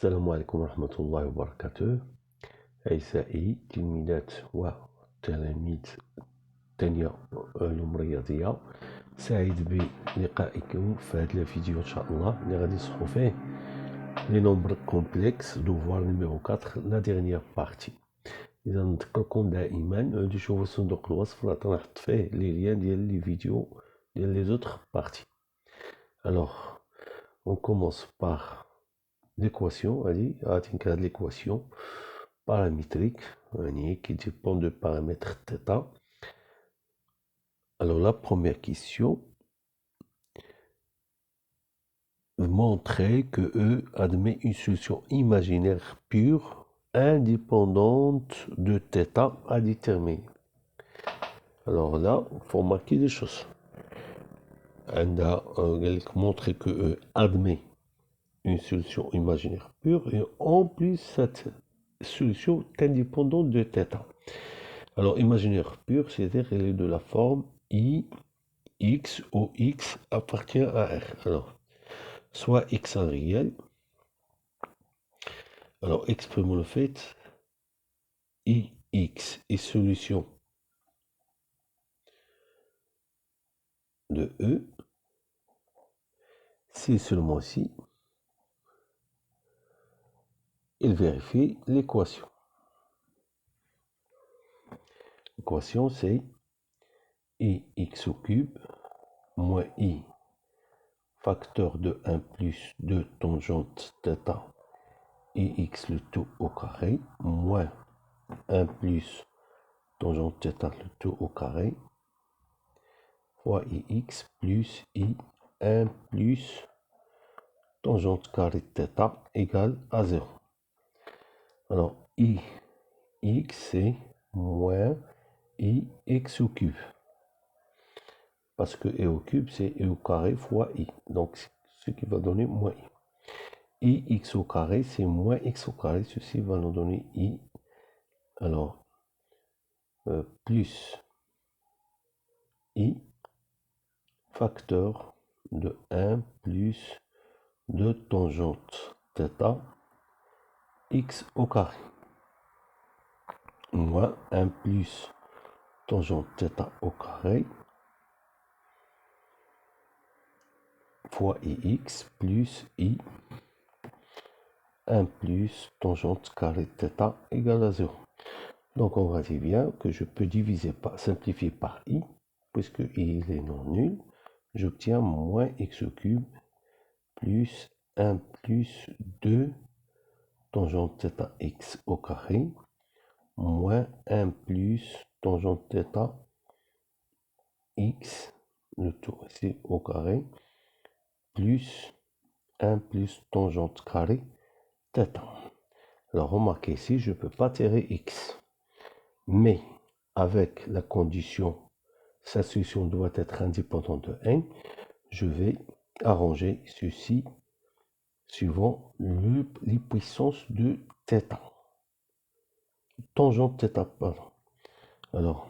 السلام عليكم ورحمة الله وبركاته. أعزائي تلميذات وتلاميذ تانية علوم رياضية، سعيد بلقائكم في هذا الفيديو إن شاء الله اللي غادي نشرحو فيه لي نومبر كومبلكس دوفوار نيميرو 4 لا ديرنيير بارتي. إذا نذكركم دائما عودوا شوفوا صندوق الوصف راه تنحط فيه لي ليان ديال لي فيديو ديال لي زوتر بارتي. Alors, on commence par l'équation, غادي نكره l'équation paramétrique qui dépend de paramètres θ. Alors la première question, montrer que E admet une solution imaginaire pure indépendante de θ à déterminer. Alors là, il faut marquer des choses. On a montré que E admet une solution imaginaire pure et en plus cette solution est indépendante de θ. Alors imaginaire pure, c'est-à-dire qu'elle est de la forme I, X, où X appartient à R. Alors, soit X en réel, alors exprimons le fait, Ix est solution de E, si seulement si il vérifie l'équation. L'équation c'est Ix au cube moins I facteur de 1 plus 2 tangente θ Ix le tout au carré moins 1 plus tangente θ le tout au carré fois Ix plus I 1 plus tangente carré θ égale à 0. Alors Ix c'est moins Ix au cube. Parce que E au cube c'est E au carré fois I. Donc ce qui va donner moins I. Ix au carré c'est moins X au carré. Ceci va nous donner I. Alors plus I facteur de 1 plus 2 tangente θ X au carré moins 1 plus tangente θ au carré fois Ix plus I 1 plus tangente carré θ égale à 0. Donc on va dire bien que je peux diviser par, simplifier par I, puisque I est non nul, j'obtiens moins X au cube plus 1 plus 2 tangente θ X au carré moins 1 plus tangente θ X, le tout ici au carré, plus 1 plus tangente carré θ. Alors remarquez ici, je ne peux pas tirer X. Mais avec la condition, sa solution doit être indépendante de n, je vais arranger ceci suivant les puissances de θ. Tangente θ, pardon. Alors,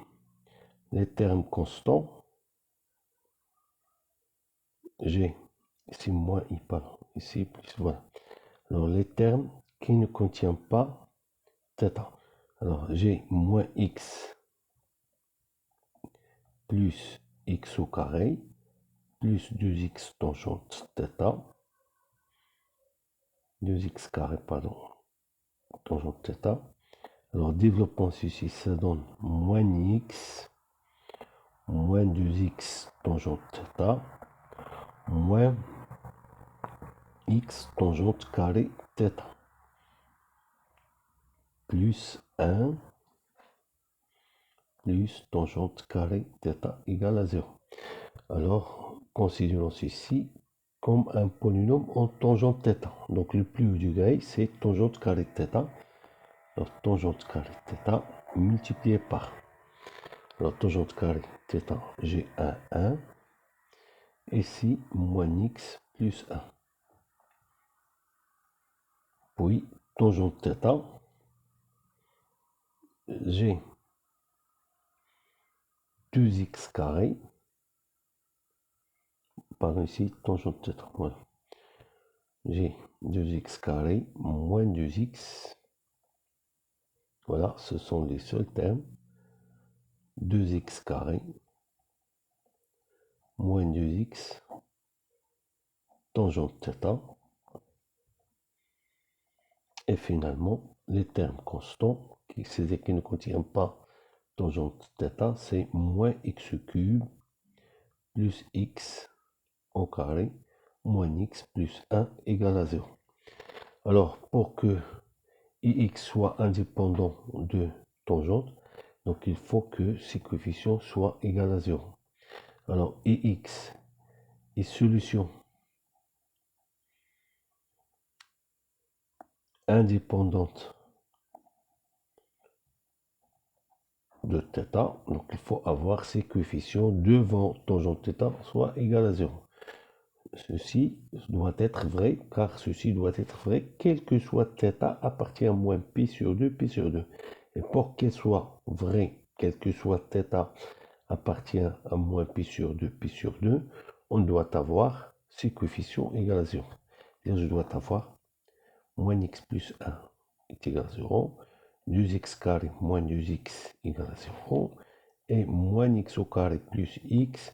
les termes constants, j'ai ici moins I, pardon, ici plus, voilà. Alors, les termes qui ne contiennent pas θ. Alors, j'ai moins X plus X au carré plus 2X tangente θ, 2X carré, pardon, tangente θ. Alors, développant ceci, ça donne moins X moins 2X tangente θ moins X tangente carré θ plus 1 plus tangente carré θ égale à 0. Alors, considérons ceci comme un polynôme en tangente θ. Donc, le plus haut du gré, c'est tangente carré θ. Alors, tangente carré θ multiplié par. Alors, tangente carré θ, j'ai 1. Ici, moins x plus 1. Puis, tangente θ, j'ai 2x carré. Pardon, ici, tangente θ, voilà. j'ai 2x carré moins 2x. Voilà, ce sont les seuls termes. 2x carré moins 2x tangente θ. Et finalement, les termes constants, c'est-à-dire qui ne contiennent pas tangente θ, c'est moins x cube plus x au carré moins x plus 1 égale à 0. Alors, pour que ix soit indépendant de tangente, donc il faut que ces coefficients soient égaux à 0. Alors, ix est solution indépendante de θ, donc il faut avoir ces coefficients devant tangente θ soit égal à 0. Ceci doit être vrai, car ceci doit être vrai, quel que soit θ appartient à moins pi sur 2, pi sur 2. Et pour qu'il soit vrai, quel que soit θ appartient à moins pi sur 2, pi sur 2, on doit avoir ces coefficients égaux à 0. C'est-à-dire je dois avoir moins x plus 1 est égal à 0, 2x carré moins 2x égale à 0, et moins x au carré plus x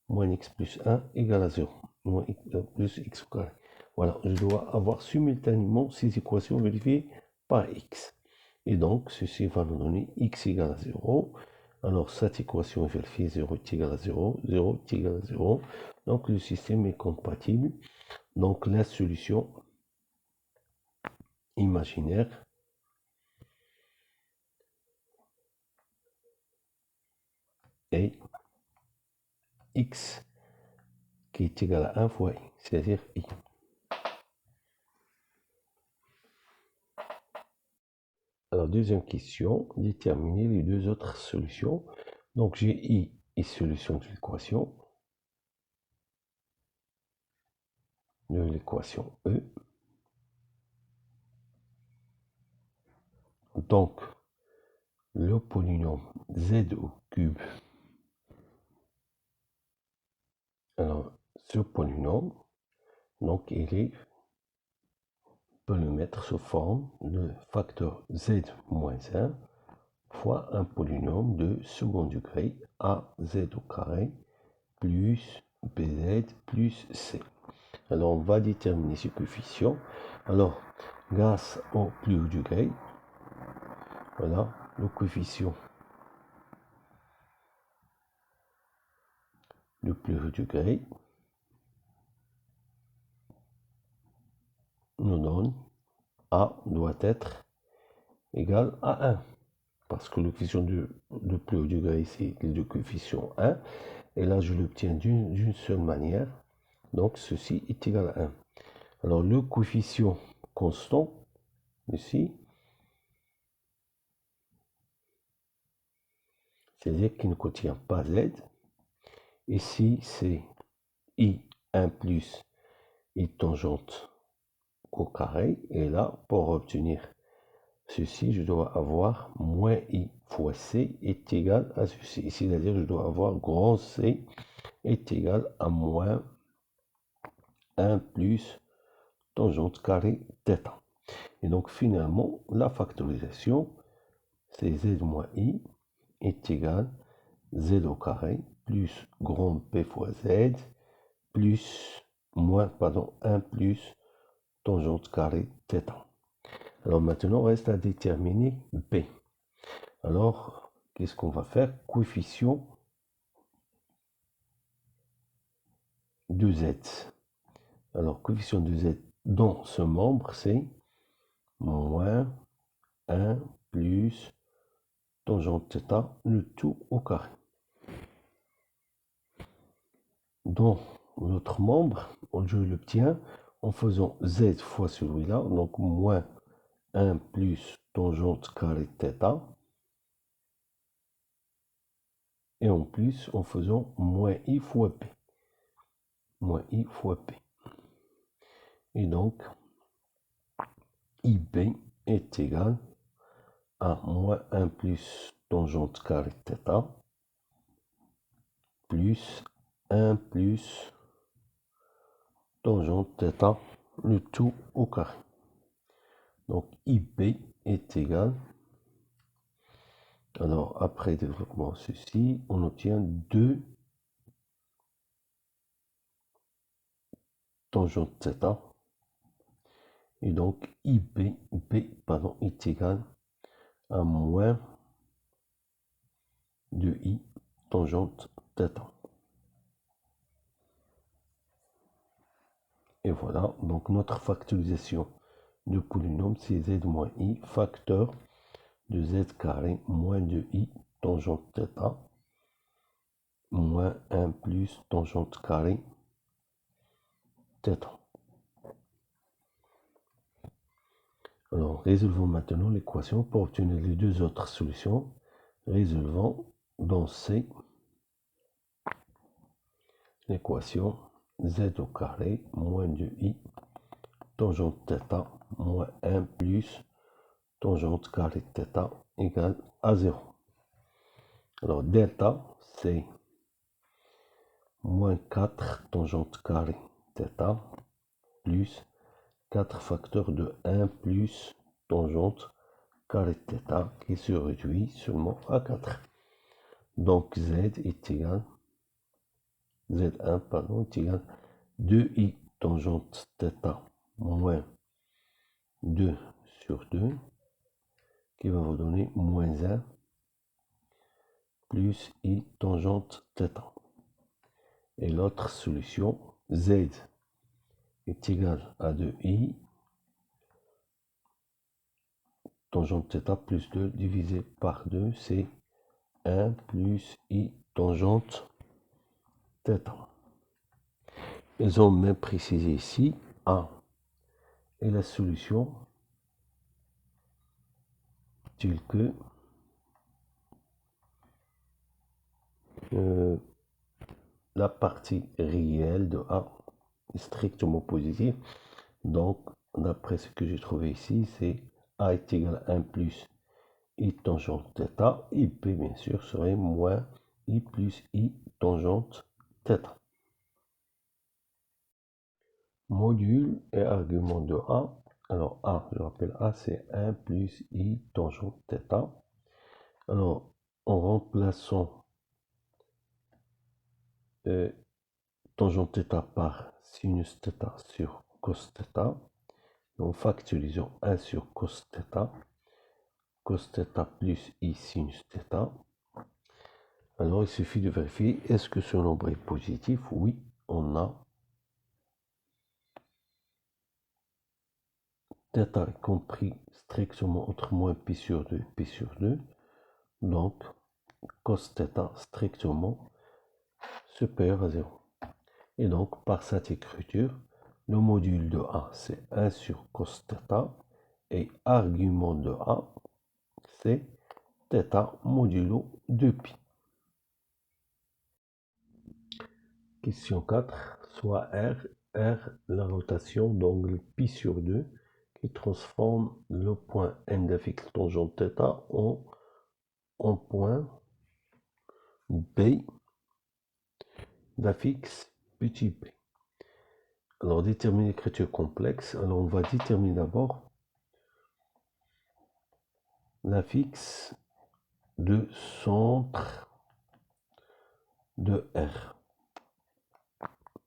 moins x plus 1 égale à 0. Moins x, plus x au carré. Voilà, je dois avoir simultanément ces équations vérifiées par x. Et donc, ceci va nous donner x égale à 0. Alors, cette équation est vérifiée 0 est égal à 0, 0 est égal à 0. Donc, le système est compatible. Donc, la solution imaginaire est x qui est égal à 1 fois i, c'est-à-dire i. Alors, deuxième question, déterminer les deux autres solutions. Donc, j'ai i est solution de l'équation E. Donc, le polynôme z au cube. Alors, ce polynôme, donc, on peut le mettre sous forme de facteur z moins 1 fois un polynôme de second degré az au carré plus bz plus c. Alors, on va déterminer ce coefficient. Alors, grâce au plus haut degré, voilà, le coefficient le plus haut degré nous donne A doit être égal à 1. Parce que le coefficient de plus haut degré, c'est le coefficient 1. Et là, je l'obtiens d'une seule manière. Donc, ceci est égal à 1. Alors, le coefficient constant, ici, c'est-à-dire qu'il ne contient pas z. Ici, c'est i1 plus i tangente au carré. Et là, pour obtenir ceci, je dois avoir moins i fois c est égal à ceci. C'est-à-dire que je dois avoir grand C est égal à moins 1 plus tangente carré θ. Et donc finalement, la factorisation, c'est z moins i est égal à z au carré plus grand P fois z plus moins, pardon, 1 plus tangente carré θ. Alors maintenant, reste à déterminer B. Alors, qu'est-ce qu'on va faire? Coefficient de z. Alors, coefficient de z dans ce membre, c'est moins 1 plus tangente θ, le tout au carré. Dans l'autre membre, je l'obtiens en faisant z fois celui-là, donc moins 1 plus tangente carré θ, et en plus en faisant moins i fois p. Moins i fois p. Et donc, ib est égal à moins 1 plus tangente carré θ plus 1 plus tangente θ le tout au carré. Donc IP est égal, alors après développement ceci, on obtient 2 tangente θ, et donc IP est égal à moins 2i tangente θ. Et voilà, donc notre factorisation de polynôme, c'est z moins i, facteur de z carré moins 2i tangente θ, moins 1 plus tangente carré θ. Alors, résolvons maintenant l'équation pour obtenir les deux autres solutions. Résolvons dans C l'équation z au carré moins 2i tangente θ moins 1 plus tangente carré θ égale à 0. Alors, delta, c'est moins 4 tangente carré θ plus 4 facteurs de 1 plus tangente carré θ qui se réduit seulement à 4. Donc z est égal, z1 pardon, est égal 2i tangente θ moins 2 sur 2 qui va vous donner moins 1 plus i tangente θ. Et l'autre solution, z est égal à 2i tangente θ plus 2 divisé par 2, c'est 1 plus i tangente θ. Ils ont même précisé ici A est la solution telle que la partie réelle de A est strictement positive. Donc, d'après ce que j'ai trouvé ici, c'est A est égal à 1 plus i tangente θ, et P bien sûr serait moins i plus i tangente θ. Module et argument de A. Alors A, je rappelle A, c'est 1 plus i tangente θ. Alors, en remplaçant tangente θ par sinus θ sur cos θ, en factorisant 1 sur cos θ plus i sinus θ. Alors, il suffit de vérifier, est-ce que ce nombre est positif? Oui, on a θ est compris strictement entre moins pi sur 2 et pi sur 2. Donc, cos θ strictement supérieur à 0. Et donc, par cette écriture, le module de A, c'est 1 sur cos θ, et argument de A, c'est θ modulo 2pi. Question 4, soit R la rotation d'angle pi sur 2 qui transforme le point N d'affixe tangente θ en point B d'affixe petit p. Alors, déterminer l'écriture complexe. Alors, on va déterminer d'abord l'affixe de centre de R.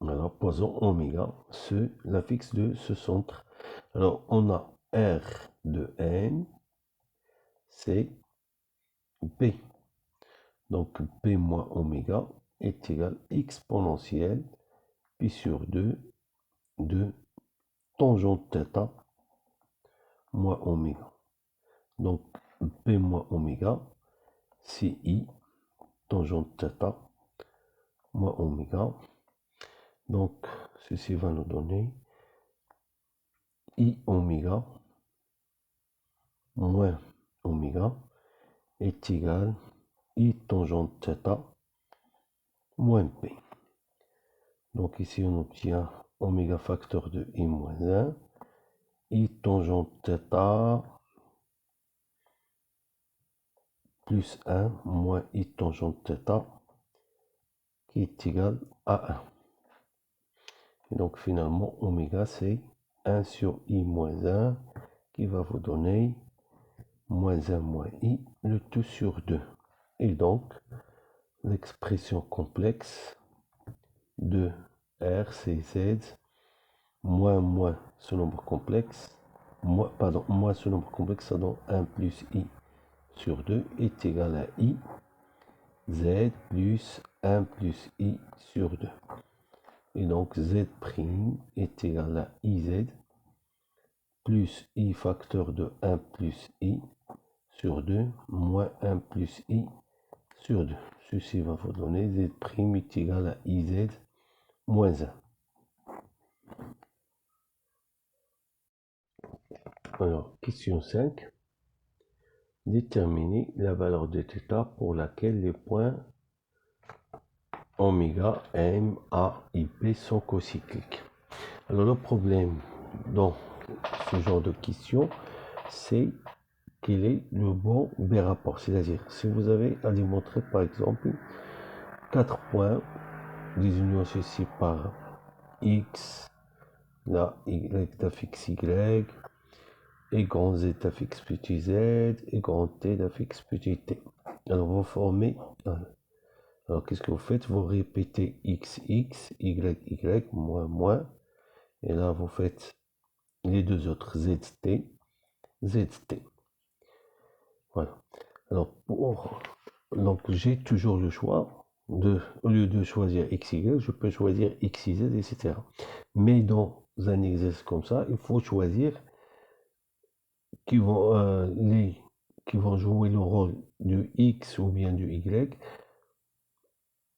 Alors, posons oméga sur l'affixe de ce centre. Alors, on a R de N, c'est P. Donc, P moins oméga est égal à exponentielle pi sur 2 de tangente θ moins oméga. Donc, P moins oméga, c'est I tangente θ moins oméga. Donc, ceci va nous donner I oméga moins oméga est égal à I tangente θ moins P. Donc ici, on obtient oméga facteur de I moins 1, I tangente θ plus 1 moins I tangente θ qui est égal à 1. Et donc finalement, oméga, c'est 1 sur i moins 1 qui va vous donner moins 1 moins i, le tout sur 2. Et donc, l'expression complexe de R, c'est Z, moins ce nombre complexe, moins ce nombre complexe, ça donne 1 plus i sur 2 est égal à i, Z plus 1 plus i sur 2. Et donc, Z' est égal à iz plus i facteur de 1 plus i sur 2 moins 1 plus i sur 2. Ceci va vous donner Z' est égal à iz moins 1. Alors, question 5. Déterminer la valeur de θ pour laquelle les points oméga, m, a et p sont cocycliques. Alors, le problème dans ce genre de questions, c'est quel est le bon B rapport. C'est-à-dire, si vous avez à démontrer, par exemple, 4 points désignés associés par x, là, y d'affixe y, et grand Z d'affixe petit z, et grand T d'affixe petit t. Alors, vous formez... Alors, qu'est-ce que vous faites? Vous répétez x, x, y, y, moins, moins. Et là, vous faites les deux autres zt, zt. Voilà. Alors, donc j'ai toujours le choix au lieu de choisir x, y, je peux choisir x, z, etc. Mais dans un exercice comme ça, il faut choisir qui vont jouer le rôle du x ou bien du y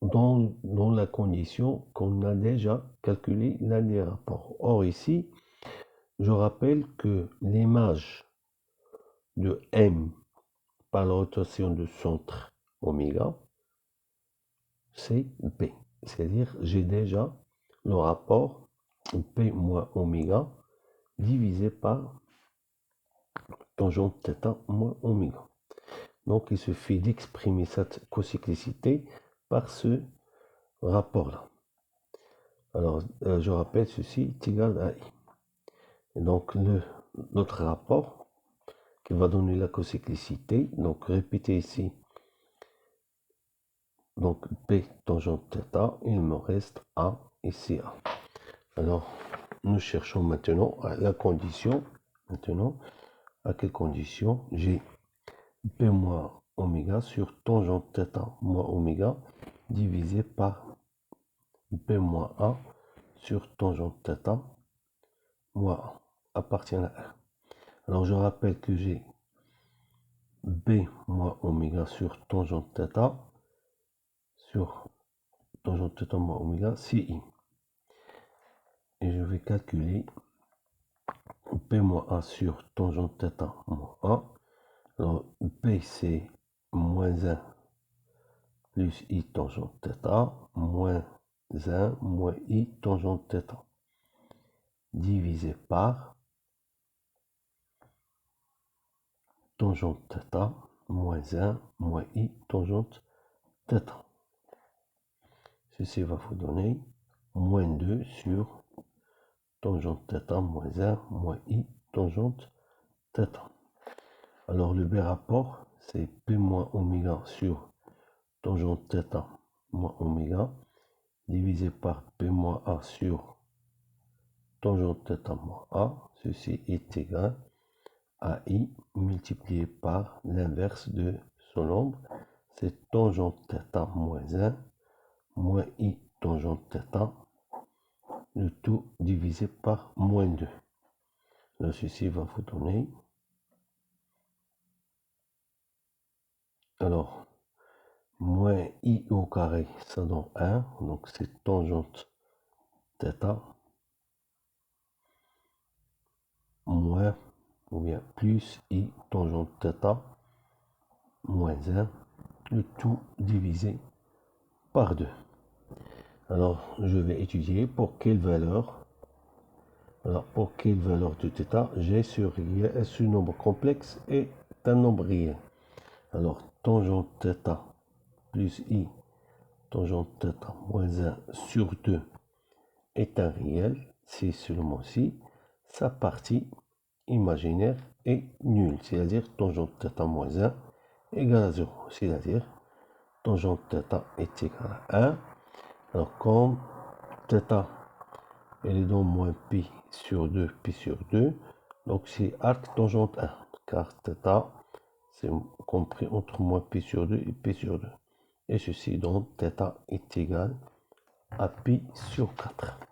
dans la condition qu'on a déjà calculé l'un des rapports. Or ici, je rappelle que l'image de m par la rotation de centre oméga, c'est B. C'est-à-dire, j'ai déjà le rapport P moins oméga divisé par tangente θ moins oméga. Donc, il suffit d'exprimer cette cocyclicité par ce rapport-là. Alors, je rappelle, ceci est égal à I. Et donc, notre rapport qui va donner la cocyclicité, donc répétez ici, donc P tangente θ, il me reste A et CA. Alors, nous cherchons maintenant la condition. Maintenant, à quelle condition? J'ai P moins oméga sur tangente θ moins oméga divisé par P moins A sur tangente θ moins A appartient à R. Alors, je rappelle que j'ai B moins oméga sur tangente θ sur tangente θ moins oméga, CI. Et je vais calculer P moins A sur tangente θ moins A. Alors, P c'est moins 1 plus I tangente θ moins 1 moins I tangente θ divisé par tangente θ moins 1 moins I tangente θ. Ceci va vous donner moins 2 sur tangente θ moins 1 moins I tangente θ. Alors le B rapport, c'est P moins oméga sur tangente θ moins oméga divisé par P moins A sur tangente θ moins A. Ceci est égal à I multiplié par l'inverse de son nombre. C'est tangente θ moins 1 moins I tangente θ, le tout divisé par moins 2. Là, ceci va vous donner... Alors, moins I au carré, ça donne 1. Donc, c'est tangente θ moins, ou bien plus I tangente θ moins 1. Le tout divisé par 2. Alors, je vais étudier pour quelle valeur... Alors, pour quelle valeur de θ j'ai ce nombre complexe est un nombre réel. Alors, tangente θ plus I tangente θ moins 1 sur 2 est un réel, c'est seulement si sa partie imaginaire est nulle, c'est-à-dire tangente θ moins 1 égale à 0, c'est-à-dire tangente θ est égal à 1. Alors comme θ elle est dans moins pi sur 2, donc c'est arc tangente 1, car θ c'est compris entre moins pi sur 2 et pi sur 2. Et ceci donc θ est égal à pi sur 4.